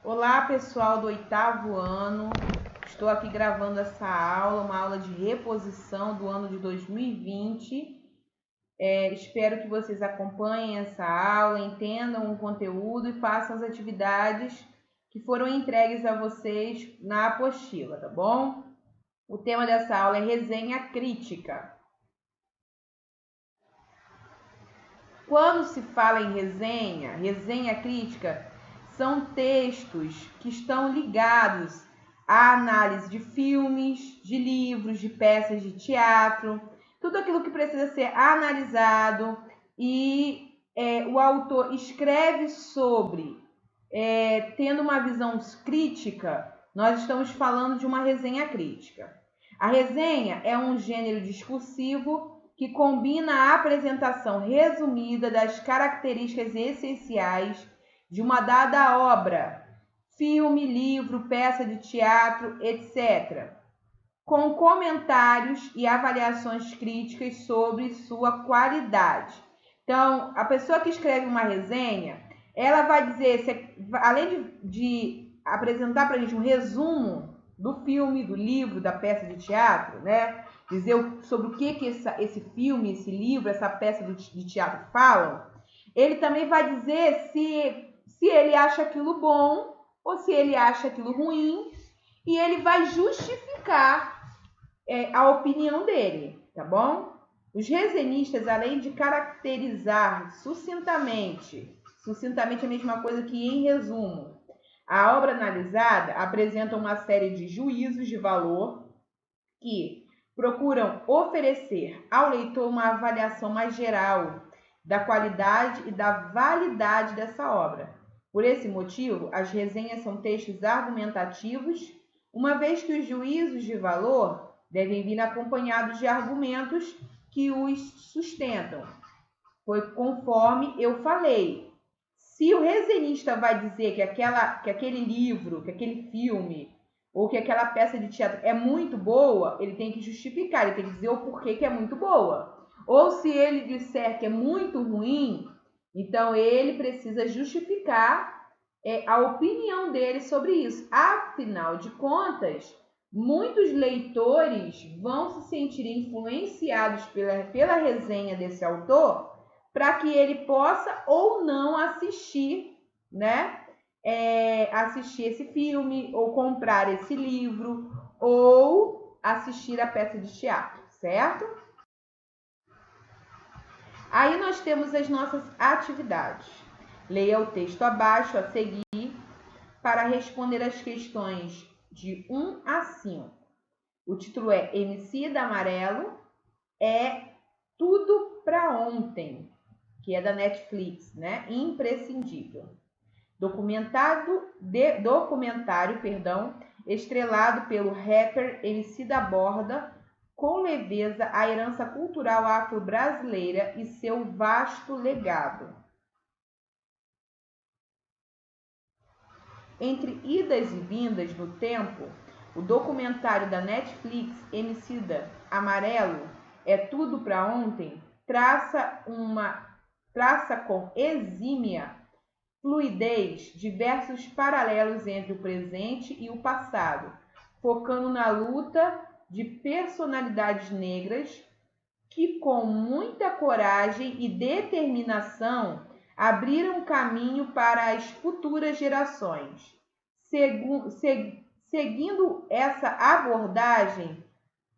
Olá, pessoal do 8º ano. Estou aqui gravando essa aula, uma aula de reposição do ano de 2020. Espero que vocês acompanhem essa aula, entendam o conteúdo e façam as atividades que foram entregues a vocês na apostila, tá bom? O tema dessa aula é resenha crítica. Quando se fala em resenha crítica, são textos que estão ligados à análise de filmes, de livros, de peças de teatro, tudo aquilo que precisa ser analisado e o autor escreve sobre, tendo uma visão crítica. Nós estamos falando de uma resenha crítica. A resenha é um gênero discursivo que combina a apresentação resumida das características essenciais de uma dada obra, filme, livro, peça de teatro, etc., com comentários e avaliações críticas sobre sua qualidade. Então, a pessoa que escreve uma resenha, ela vai dizer, além de apresentar para a gente um resumo do filme, do livro, da peça de teatro, né? Dizer sobre o que esse filme, esse livro, essa peça de teatro falam, ele também vai dizer se ele acha aquilo bom ou se ele acha aquilo ruim, e ele vai justificar a opinião dele, tá bom? Os resenhistas, além de caracterizar sucintamente é a mesma coisa que em resumo, a obra analisada, apresenta uma série de juízos de valor que procuram oferecer ao leitor uma avaliação mais geral da qualidade e da validade dessa obra. Por esse motivo, as resenhas são textos argumentativos, uma vez que os juízos de valor devem vir acompanhados de argumentos que os sustentam. Foi conforme eu falei. Se o resenhista vai dizer que aquele livro, que aquele filme ou que aquela peça de teatro é muito boa, ele tem que justificar, ele tem que dizer o porquê que é muito boa. Ou se ele disser que é muito ruim, então ele precisa justificar a opinião dele sobre isso. Afinal de contas, muitos leitores vão se sentir influenciados pela resenha desse autor para que ele possa ou não assistir, né? Assistir esse filme, ou comprar esse livro, ou assistir a peça de teatro, certo? Aí nós temos as nossas atividades. Leia o texto abaixo a seguir para responder as questões de 1 a 5. O título é Emicida Amarelo, é Tudo para Ontem, que é da Netflix, né? Imprescindível. Documentário, estrelado pelo rapper Emicida aborda com leveza a herança cultural afro-brasileira e seu vasto legado. Entre idas e vindas no tempo, o documentário da Netflix Emicida Amarelo, é Tudo para Ontem, traça com exímia fluidez diversos paralelos entre o presente e o passado, focando na luta de personalidades negras que, com muita coragem e determinação, abriram caminho para as futuras gerações. Seguindo essa abordagem,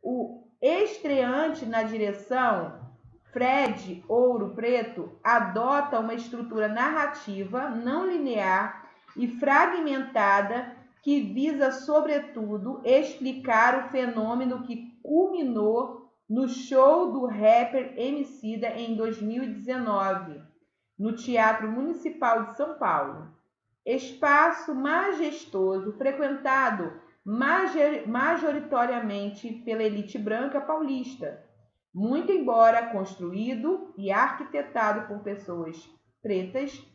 o estreante na direção, Fred Ouro Preto, adota uma estrutura narrativa não linear e fragmentada que visa, sobretudo, explicar o fenômeno que culminou no show do rapper Emicida em 2019, no Teatro Municipal de São Paulo. Espaço majestoso, frequentado majoritariamente pela elite branca paulista, muito embora construído e arquitetado por pessoas pretas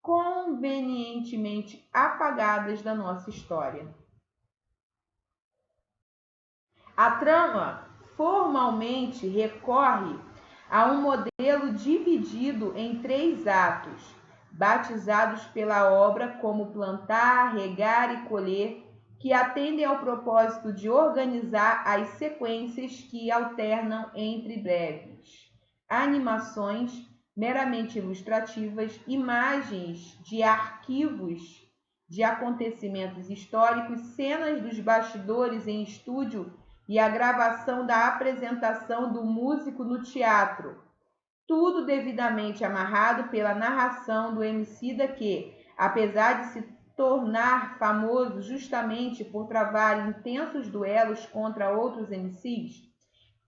convenientemente apagadas da nossa história. A trama formalmente recorre a um modelo dividido em 3 atos, batizados pela obra como Plantar, Regar e Colher, que atendem ao propósito de organizar as sequências que alternam entre breves animações meramente ilustrativas, imagens de arquivos de acontecimentos históricos, cenas dos bastidores em estúdio e a gravação da apresentação do músico no teatro. Tudo devidamente amarrado pela narração do Emicida que, apesar de se tornar famoso justamente por travar intensos duelos contra outros MCs,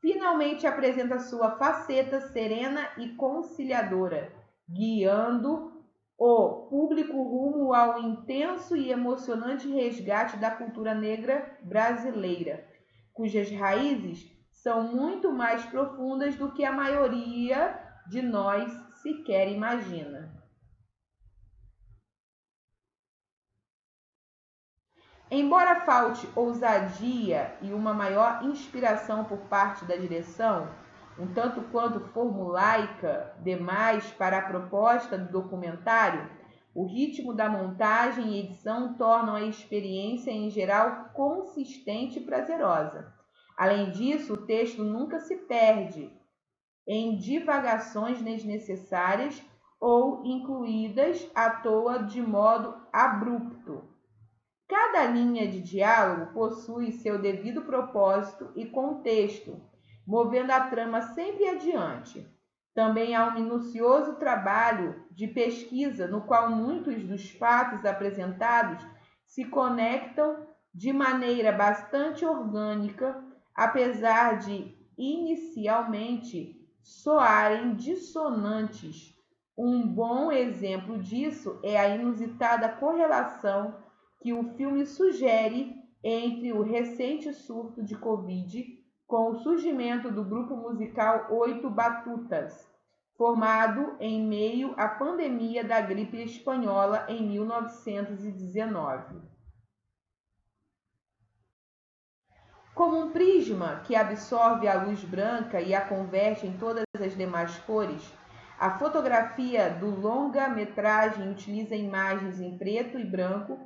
finalmente apresenta sua faceta serena e conciliadora, guiando o público rumo ao intenso e emocionante resgate da cultura negra brasileira, cujas raízes são muito mais profundas do que a maioria de nós sequer imagina. Embora falte ousadia e uma maior inspiração por parte da direção, um tanto quanto formulaica demais para a proposta do documentário, o ritmo da montagem e edição tornam a experiência em geral consistente e prazerosa. Além disso, o texto nunca se perde em divagações desnecessárias ou incluídas à toa de modo abrupto. Cada linha de diálogo possui seu devido propósito e contexto, movendo a trama sempre adiante. Também há um minucioso trabalho de pesquisa no qual muitos dos fatos apresentados se conectam de maneira bastante orgânica, apesar de inicialmente soarem dissonantes. Um bom exemplo disso é a inusitada correlação que o filme sugere entre o recente surto de Covid com o surgimento do grupo musical Oito Batutas, formado em meio à pandemia da gripe espanhola em 1919. Como um prisma que absorve a luz branca e a converte em todas as demais cores, a fotografia do longa-metragem utiliza imagens em preto e branco,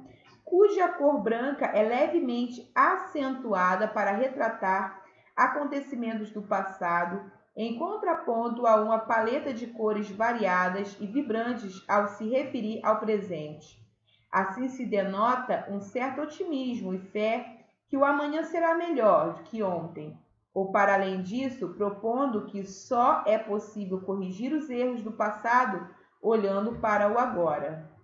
cuja cor branca é levemente acentuada para retratar acontecimentos do passado, em contraponto a uma paleta de cores variadas e vibrantes ao se referir ao presente. Assim se denota um certo otimismo e fé que o amanhã será melhor do que ontem, ou para além disso, propondo que só é possível corrigir os erros do passado olhando para o agora.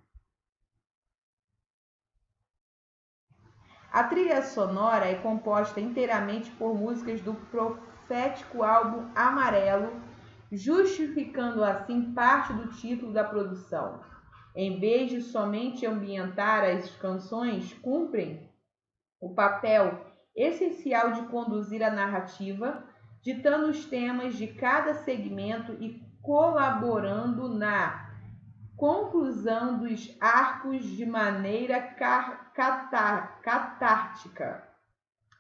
A trilha sonora é composta inteiramente por músicas do profético álbum Amarelo, justificando assim parte do título da produção. Em vez de somente ambientar as canções, cumprem o papel essencial de conduzir a narrativa, ditando os temas de cada segmento e colaborando na conclusão dos arcos de maneira catártica,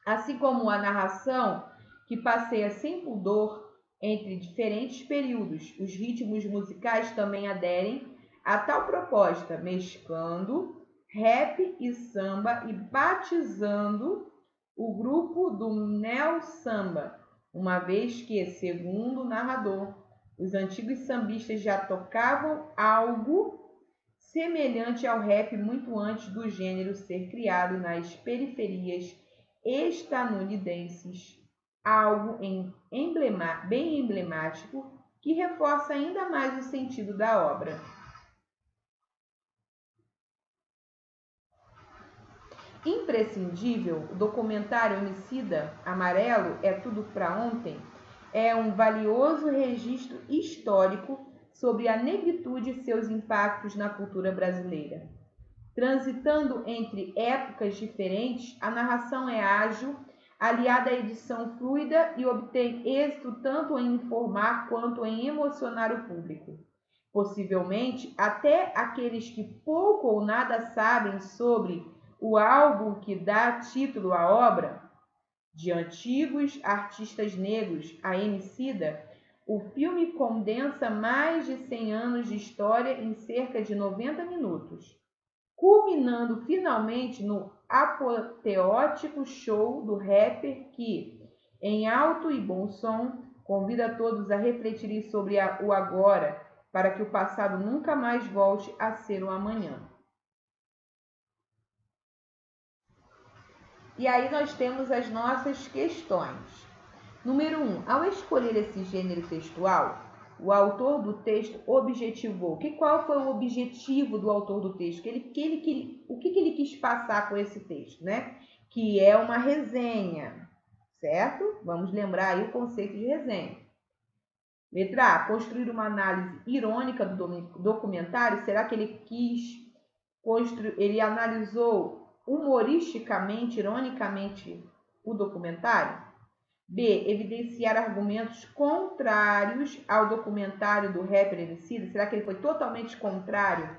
assim como a narração que passeia sem pudor entre diferentes períodos. Os ritmos musicais também aderem a tal proposta, mesclando rap e samba e batizando o grupo do neo-samba, uma vez que, segundo o narrador, os antigos sambistas já tocavam algo semelhante ao rap muito antes do gênero ser criado nas periferias estadunidenses, algo bem emblemático que reforça ainda mais o sentido da obra. Imprescindível, o documentário Emicida, Amarelo é Tudo pra Ontem, é um valioso registro histórico sobre a negritude e seus impactos na cultura brasileira. Transitando entre épocas diferentes, a narração é ágil, aliada à edição fluida e obtém êxito tanto em informar quanto em emocionar o público. Possivelmente, até aqueles que pouco ou nada sabem sobre o álbum que dá título à obra, de antigos artistas negros a Emicida, O filme condensa mais de 100 anos de história em cerca de 90 minutos, culminando finalmente no apoteótico show do rapper que, em alto e bom som, convida todos a refletirem sobre o agora, para que o passado nunca mais volte a ser o amanhã. E aí nós temos as nossas questões. Número 1. Ao escolher esse gênero textual, o autor do texto objetivou. Qual foi o objetivo do autor do texto? O que ele quis passar com esse texto, né? Que é uma resenha, certo? Vamos lembrar aí o conceito de resenha. Letra A. Construir uma análise irônica do documentário. Será que ele quis construir, ele analisou humoristicamente, ironicamente o documentário? B. Evidenciar argumentos contrários ao documentário do rapper Emicida. Será que ele foi totalmente contrário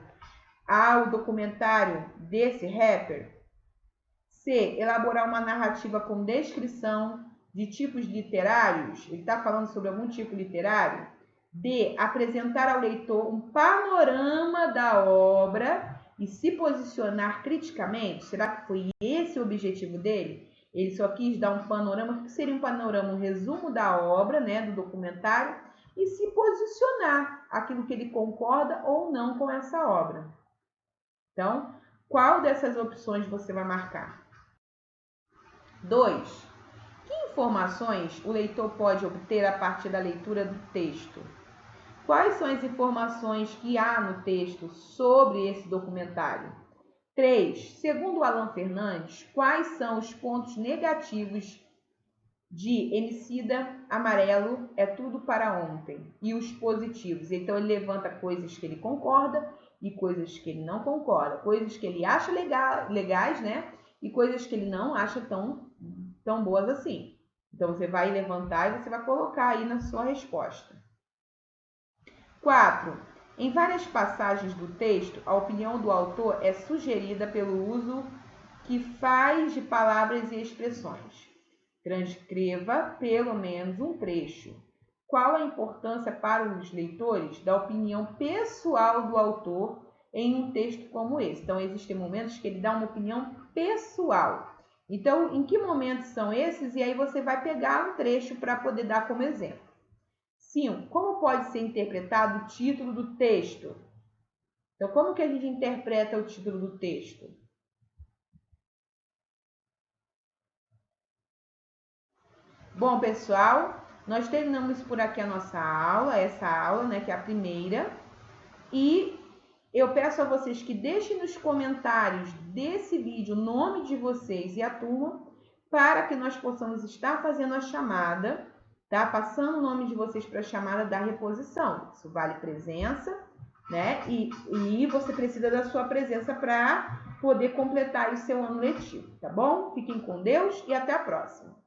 ao documentário desse rapper? C. Elaborar uma narrativa com descrição de tipos literários. Ele está falando sobre algum tipo literário. D. Apresentar ao leitor um panorama da obra e se posicionar criticamente. Será que foi esse o objetivo dele? Ele só quis dar um panorama. O que seria um panorama? Um resumo da obra, né, do documentário, e se posicionar aquilo que ele concorda ou não com essa obra. Então, qual dessas opções você vai marcar? 2. Que informações o leitor pode obter a partir da leitura do texto? Quais são as informações que há no texto sobre esse documentário? 3. Segundo Alan Fernandes, quais são os pontos negativos de Emicida Amarelo é tudo para ontem e os positivos? Então ele levanta coisas que ele concorda e coisas que ele não concorda, coisas que ele acha legais, né? E coisas que ele não acha tão boas assim. Então você vai levantar e você vai colocar aí na sua resposta. 4. Em várias passagens do texto, a opinião do autor é sugerida pelo uso que faz de palavras e expressões. Transcreva pelo menos um trecho. Qual a importância para os leitores da opinião pessoal do autor em um texto como esse? Então, existem momentos que ele dá uma opinião pessoal. Então, em que momentos são esses? E aí você vai pegar um trecho para poder dar como exemplo. 5. Como pode ser interpretado o título do texto? Então, como que a gente interpreta o título do texto? Bom, pessoal, nós terminamos por aqui a nossa aula, essa aula, né, que é a primeira. E eu peço a vocês que deixem nos comentários desse vídeo o nome de vocês e a turma, para que nós possamos estar fazendo a chamada, tá? Passando o nome de vocês para a chamada da reposição. Isso vale presença, né? E você precisa da sua presença para poder completar o seu ano letivo, tá bom? Fiquem com Deus e até a próxima.